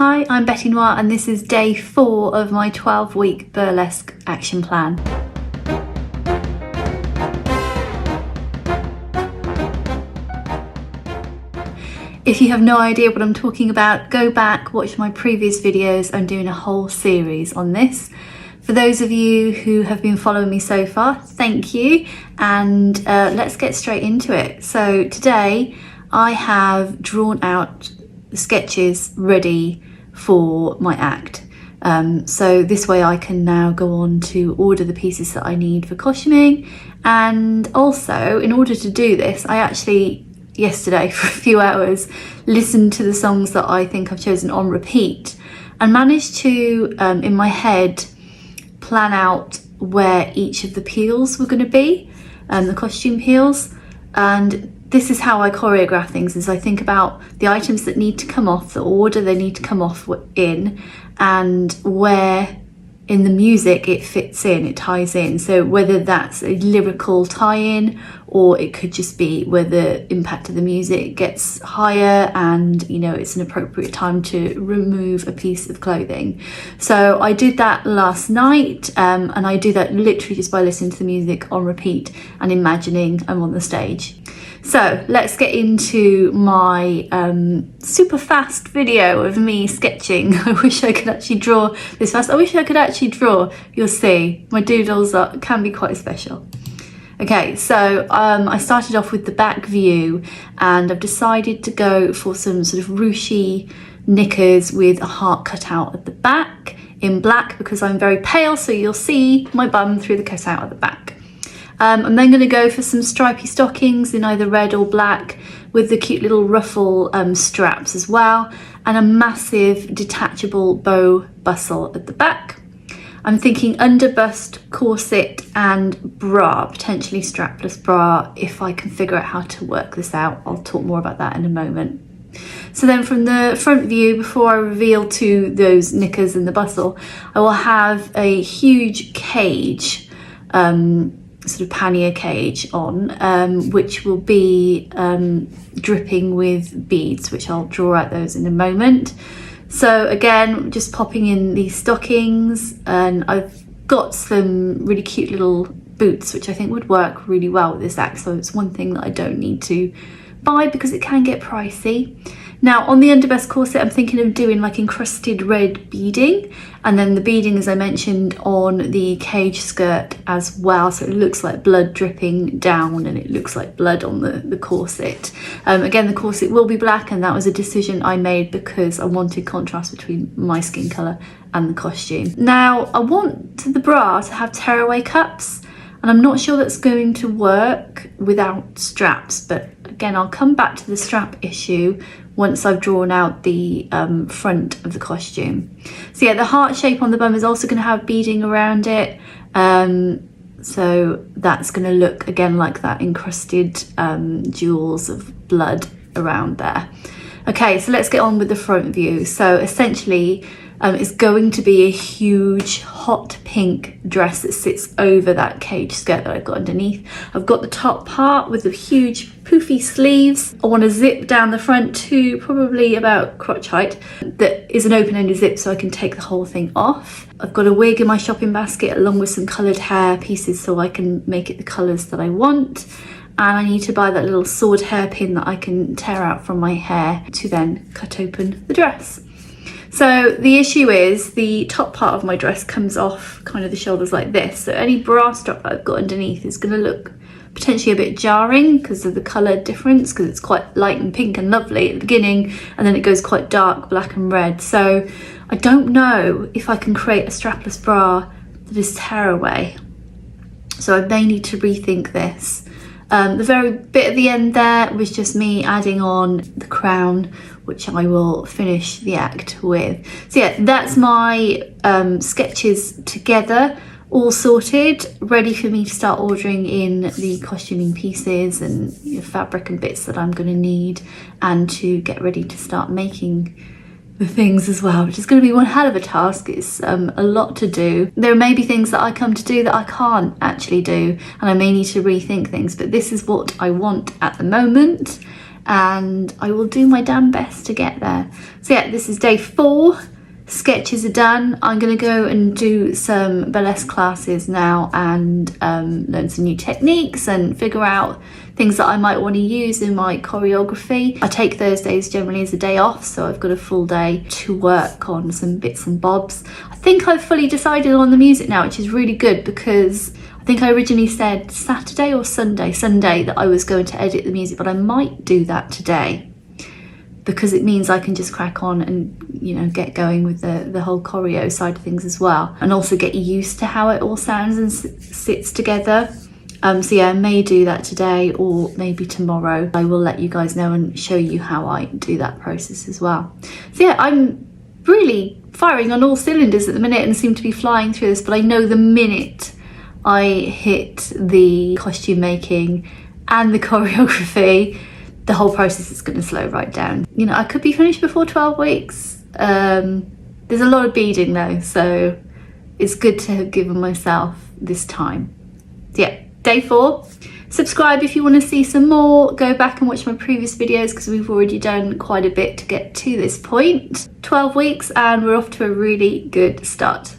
Hi, I'm Betty Noir and this is day 4 of my 12-week burlesque action plan. If you have no idea what I'm talking about, go back, watch my previous videos. I'm doing a whole series on this. For those of you who have been following me so far, thank you, and let's get straight into it. So today I have drawn out the sketches ready for my act. So this way I can now go on to order the pieces that I need for costuming. And also, in order to do this, I actually yesterday for a few hours listened to the songs that I think I've chosen on repeat and managed to in my head plan out where each of the peels were going to be, the costume peels. And this is how I choreograph things, is I think about the items that need to come off, the order they need to come off in, and where in the music it fits in, it ties in. So whether that's a lyrical tie-in, or it could just be where the impact of the music gets higher and, you know, it's an appropriate time to remove a piece of clothing. So I did that last night, and I do that literally just by listening to the music on repeat and imagining I'm on the stage. So let's get into my super fast video of me sketching. I wish I could actually draw this fast. I wish I could actually draw. You'll see, my doodles can be quite special. Okay, so I started off with the back view, and I've decided to go for some sort of ruchy knickers with a heart cut out at the back in black, because I'm very pale, so you'll see my bum through the cutout at the back. I'm then going to go for some stripy stockings in either red or black with the cute little ruffle straps as well, and a massive detachable bow bustle at the back. I'm thinking underbust, corset and bra, potentially strapless bra, if I can figure out how to work this out. I'll talk more about that in a moment. So then from the front view, before I reveal to those knickers and the bustle, I will have a huge cage, sort of pannier cage on, which will be dripping with beads, which I'll draw out those in a moment. So again, just popping in these stockings, and I've got some really cute little boots which I think would work really well with this act, so it's one thing that I don't need to buy because it can get pricey. Now on the underbust corset, I'm thinking of doing like encrusted red beading, and then the beading, as I mentioned, on the cage skirt as well, so it looks like blood dripping down and it looks like blood on the corset. Again, the corset will be black, and that was a decision I made because I wanted contrast between my skin colour and the costume. Now I want the bra to have tearaway cups, and I'm not sure that's going to work without straps, but again, I'll come back to the strap issue once I've drawn out the front of the costume. So yeah, the heart shape on the bum is also going to have beading around it. So that's going to look again like that encrusted jewels of blood around there. Okay, so let's get on with the front view. So essentially, it's going to be a huge hot pink dress that sits over that cage skirt that I've got underneath. I've got the top part with the huge poofy sleeves. I want to zip down the front to probably about crotch height. That is an open-ended zip, so I can take the whole thing off. I've got a wig in my shopping basket along with some coloured hair pieces so I can make it the colours that I want. And I need to buy that little sword hairpin that I can tear out from my hair to then cut open the dress. So the issue is the top part of my dress comes off kind of the shoulders like this. So any bra strap that I've got underneath is going to look potentially a bit jarring because of the colour difference, because it's quite light and pink and lovely at the beginning, and then it goes quite dark black and red. So I don't know if I can create a strapless bra that is tearaway. So I may need to rethink this. The very bit at the end there was just me adding on the crown, which I will finish the act with. So yeah, that's my sketches together, all sorted, ready for me to start ordering in the costuming pieces and, you know, fabric and bits that I'm going to need, and to get ready to start making the things as well, which is going to be one hell of a task. It's a lot to do. There may be things that I come to do that I can't actually do, and I may need to rethink things, but this is what I want at the moment. and I will do my damn best to get there. So yeah, this is day 4. Sketches are done. I'm going to go and do some burlesque classes now and learn some new techniques and figure out things that I might want to use in my choreography. I take Thursdays generally as a day off, so I've got a full day to work on some bits and bobs. I think I've fully decided on the music now, which is really good, because I think I originally said Saturday or Sunday that I was going to edit the music, but I might do that today, because it means I can just crack on and, you know, get going with the whole choreo side of things as well, and also get used to how it all sounds and sits together. So yeah, I may do that today or maybe tomorrow. I will let you guys know and show you how I do that process as well. So yeah, I'm really firing on all cylinders at the minute and seem to be flying through this, but I know the minute I hit the costume making and the choreography, the whole process is going to slow right down. You know, I could be finished before 12 weeks. There's a lot of beading though, so it's good to have given myself this time. So yeah, day 4. Subscribe if you want to see some more. Go back and watch my previous videos, because we've already done quite a bit to get to this point. 12 weeks and we're off to a really good start.